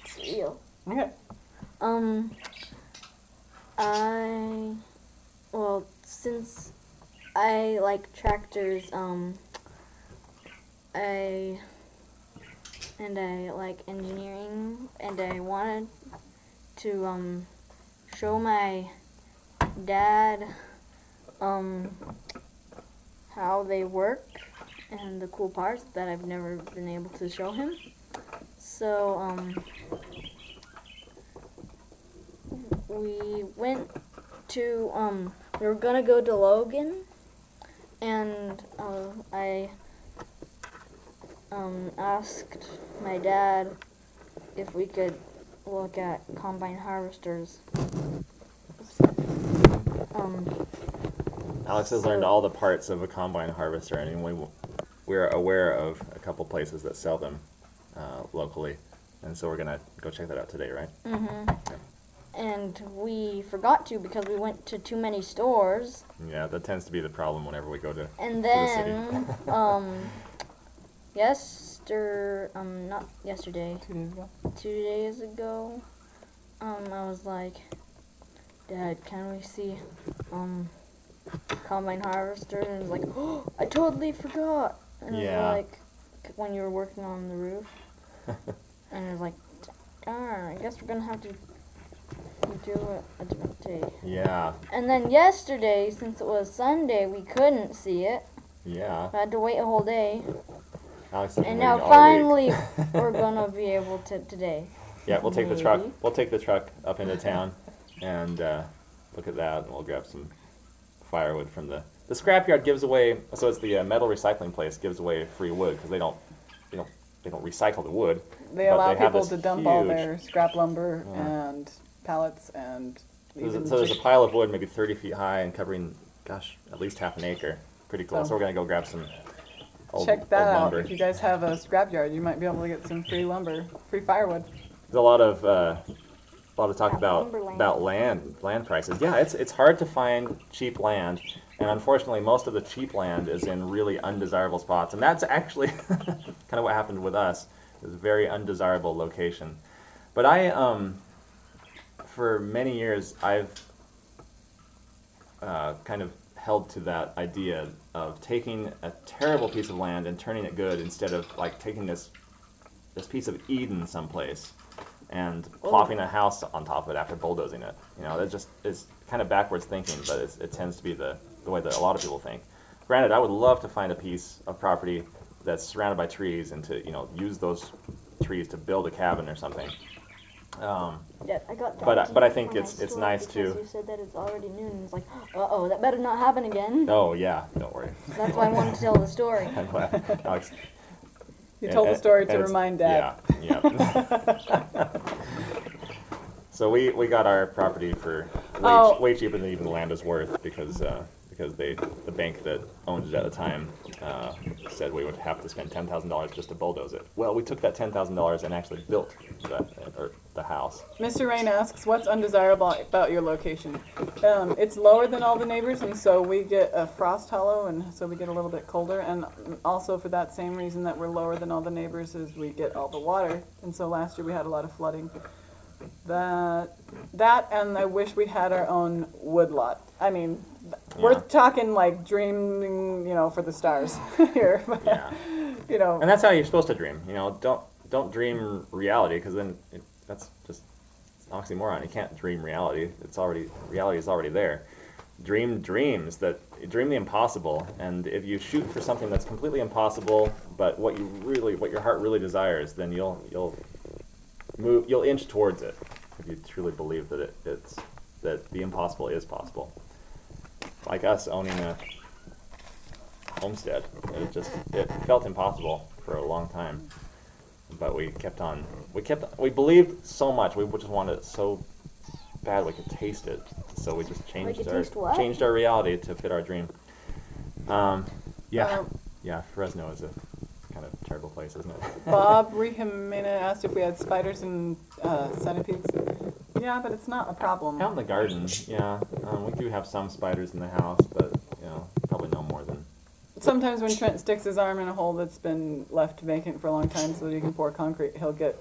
it's real. Okay. Well, since I like tractors, I like engineering, and I wanted to, show my dad, how they work and the cool parts that I've never been able to show him. So, we went to, we were gonna go to Logan, and I asked my dad if we could look at combine harvesters. Alex has learned all the parts of a combine harvester, and we're aware of a couple places that sell them locally, and so we're gonna go check that out today, right? And we forgot to because we went to too many stores. Yeah, that tends to be the problem whenever we go to. And the city. then, not yesterday, 2 days ago. 2 days ago, I was like, Dad, can we see, combine harvester? And he's like, oh, I totally forgot. And Yeah. it was like, when you were working on the roof. And it was like, darn, I guess we're gonna have to do it a different day. Yeah, And then yesterday, since it was Sunday, we couldn't see it. yeah. I had to wait a whole day. Alex has been And now waiting all week. finally we're gonna be able to today. Yeah, we'll take the truck. Maybe. We'll take the truck up into town and look at that, and we'll grab some firewood from the scrapyard. Gives away, so it's the metal recycling place gives away free wood because they don't recycle the wood. They But allow they have people this to dump all huge- their scrap lumber Yeah. and pallets and even So there's a just- pile of wood maybe 30 feet high and covering, gosh, at least half an acre. Pretty cool. Oh. So we're gonna go grab some old, check that old out. lumber. If you guys have a scrapyard, you might be able to get some free lumber, free firewood. There's a lot of talk About about land prices. Yeah, it's hard to find cheap land, and unfortunately, most of the cheap land is in really undesirable spots, and that's actually kind of what happened with us. It was a very undesirable location. But for many years, I've kind of held to that idea of taking a terrible piece of land and turning it good, instead of like taking this piece of Eden someplace and plopping a house on top of it after bulldozing it. You know, that just is kind of backwards thinking, but it tends to be the way that a lot of people think. Granted, I would love to find a piece of property that's surrounded by trees and to, use those trees to build a cabin or something. Yeah, I got that. But I tea think from my it's store nice because to. You said that it's already noon. And it's like, uh-oh, that better not happen again. Oh yeah, don't worry. That's why I wanted to tell the story. I'm glad. Alex, You told the story to and remind Dad. Yeah. So we got our property for way cheaper than even the land is worth because the bank that owned it at the time said we would have to spend $10,000 just to bulldoze it. Well, we took that $10,000 and actually built the house. Mr. Rain asks, what's undesirable about your location? It's lower than all the neighbors, and so we get a frost hollow, and so we get a little bit colder. And also for that same reason that we're lower than all the neighbors is we get all the water. And so last year we had a lot of flooding. That and I wish we had our own wood lot. I mean, we're Yeah. talking like dreaming, for the stars here. But, Yeah. And that's how you're supposed to dream. Don't dream reality, because then that's just an oxymoron. You can't dream reality. Reality is already there. Dream dreams dream the impossible, and if you shoot for something that's completely impossible, but what your heart really desires, then you'll inch towards it if you truly believe that that the impossible is possible. Like us owning a homestead, it felt impossible for a long time, but we kept on. We believed so much. We just wanted it so bad we could taste it. So we just changed our reality to fit our dream. Yeah, Fresno is a kind kind of terrible place, isn't it? Bob Rehimena asked if we had spiders and centipedes. Yeah, but it's not a problem. Out in the garden, yeah. We do have some spiders in the house, but probably no more than. Sometimes when Trent sticks his arm in a hole that's been left vacant for a long time so that he can pour concrete, he'll get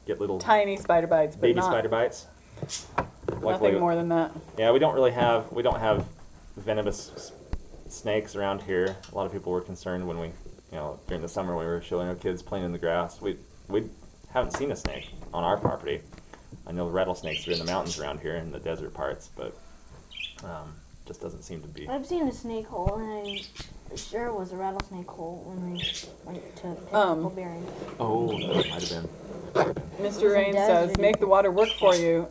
Get little tiny spider bites, but baby not, spider bites. nothing more than that. Yeah, we don't have venomous snakes around here. A lot of people were concerned when we, during the summer when we were showing our kids playing in the grass. We haven't seen a snake on our property. I know rattlesnakes are in the mountains around here in the desert parts, but just doesn't seem to be. I've seen a snake hole, and I'm sure it was a rattlesnake hole when we went to pick berries. Oh, that might have been. Mr. Rain says, make the water work for you.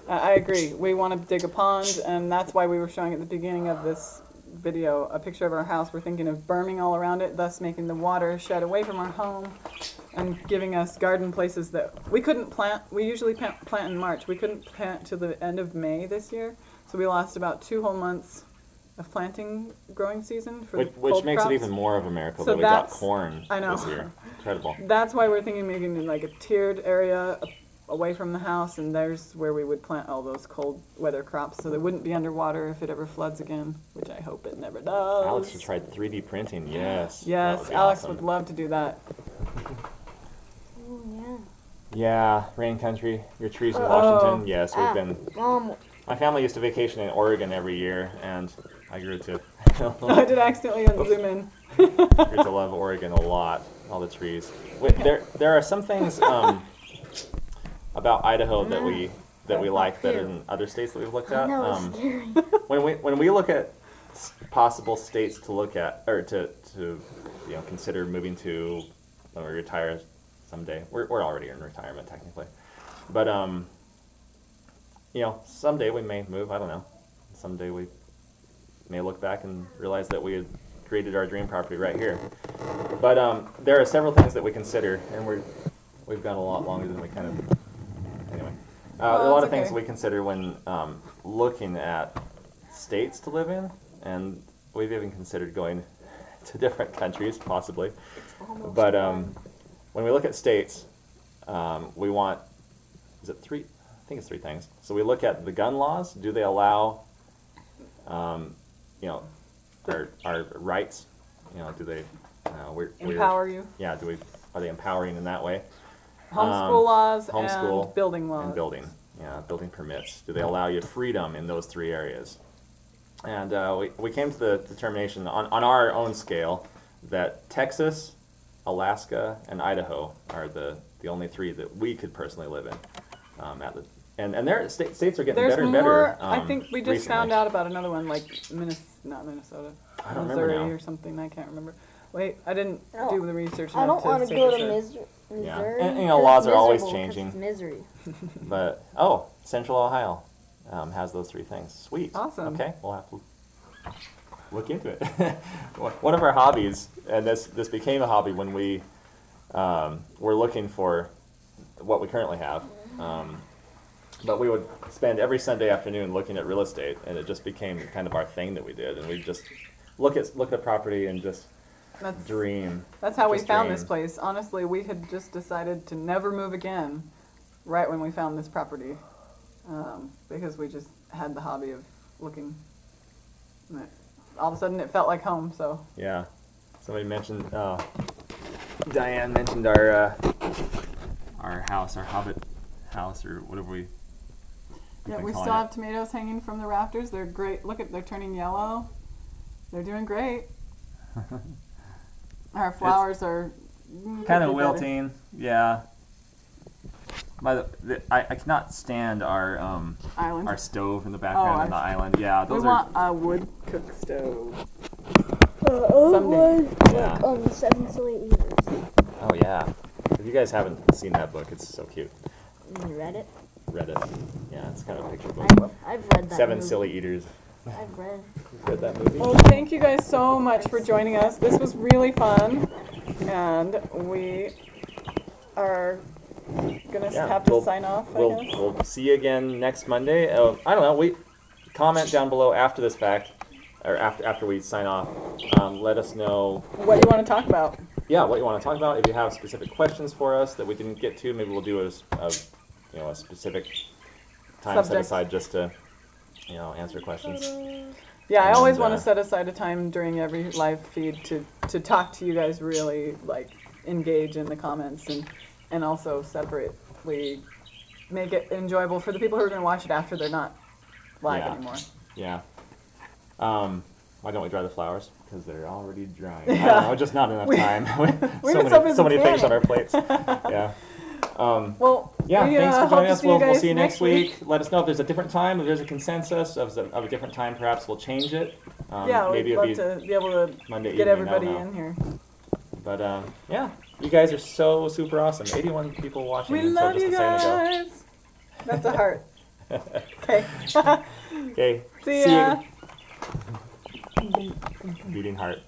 I agree. We want to dig a pond, and that's why we were showing at the beginning of this video a picture of our house. We're thinking of berming all around it, thus making the water shed away from our home and giving us garden places that we couldn't plant. We usually plant in March. We couldn't plant till the end of May this year, so we lost about 2 whole months of planting growing season for which makes crops. it even more of a miracle So that we got that's- corn I know. this year. Incredible. That's why we're thinking making like a tiered area away from the house, and there's where we would plant all those cold weather crops, so they wouldn't be underwater if it ever floods again, which I hope it never does. Alex has tried 3D printing. Yes. Yes, that would be Alex awesome. would love to do that. Oh, yeah. Yeah, rain country. Your trees in Washington. Yes, we've been. Mom, My family used to vacation in Oregon every year, and I grew to I did accidentally zoom in. grew to love Oregon a lot. All the trees. There are some things about Idaho that we like better than other states that we've looked at. that was scary. When we look at possible states to look at or to consider moving to when we retire someday. We're already in retirement technically, but someday we may move. I don't know. Someday we may look back and realize that we had created our dream property right here. But there are several things that we consider, and we've gone a lot longer than we kind of. Anyway, there are a lot of things we consider when looking at states to live in, and we've even considered going to different countries, possibly. But when we look at states, we want, is it three? I think it's 3 things. So we look at the gun laws. Do they allow, our rights? Do they Empower you. Yeah. Are they empowering in that way? Homeschool laws homeschool and building laws. And building. Yeah, building permits. Do they allow you freedom in those 3 areas? And we came to the determination on our own scale that Texas, Alaska, and Idaho are the only 3 that we could personally live in. And their states are getting There's better and more. better. I think we just recently. found out about another one, like not Minnesota, I don't remember Missouri now. or something. I can't remember. Wait, I didn't No, do the research. I don't want to say go for to sure. Missouri. Yeah. Missouri, And, 'cause laws it's are always miserable, 'cause changing. It's misery. But Central Ohio has those 3 things. Sweet. Awesome. Okay, we'll have to look into it. One of our hobbies, and this became a hobby when we were looking for what we currently have. But we would spend every Sunday afternoon looking at real estate, and it just became kind of our thing that we did. And we just look at property and just dream. That's how we Just found dream. this place. Honestly, we had just decided to never move again right when we found this property because we just had the hobby of looking. And all of a sudden, it felt like home, so. Yeah. Somebody mentioned, Diane mentioned our house, our Hobbit house, or whatever we. Yeah, we still have tomatoes hanging from the rafters. They're great. Look they're turning yellow. They're doing great. Our flowers are Kind of could be better. wilting, yeah. I cannot stand our Island. our stove in the background on the I- island. Yeah, We those want a wood cook stove. Yeah. Like on the 7 Silly Eaters. Oh yeah. If you guys haven't seen that book, it's so cute. You read it? Read it. Yeah, it's kind of a picture book. I've read that 7 movie. Silly Eaters. I've read. Read that movie? Well, thank you guys so much for joining us. This was really fun, and we are gonna Yeah, have to we'll- sign off. I We'll guess. we'll see you again next Monday. I don't know. We comment down below after this fact, or after we sign off. Let us know. What do you want to talk about? yeah, what you want to talk about. If you have specific questions for us that we didn't get to, maybe we'll do a specific time set Subject. aside just to, answer questions. Yeah, I always And, want to set aside a time during every live feed to talk to you guys, really like engage in the comments and also separately make it enjoyable for the people who are going to watch it after they're not live Yeah. anymore. Yeah. Why don't we dry the flowers? Because they're already drying. I don't know, just not enough time. so many things on our plates. Yeah. Well, Yeah, we, thanks for hope joining to us. see you We'll guys see you next week. Let us know if there's a different time. If there's a consensus of a different time, perhaps we'll change it. Yeah, maybe we'd it'll love to be able to Monday get evening, everybody I don't know. in here. But yeah, you guys are so super awesome. 81 people watching We until love just you a second ago. guys. That's a heart. Okay. Okay. See ya. Beating heart.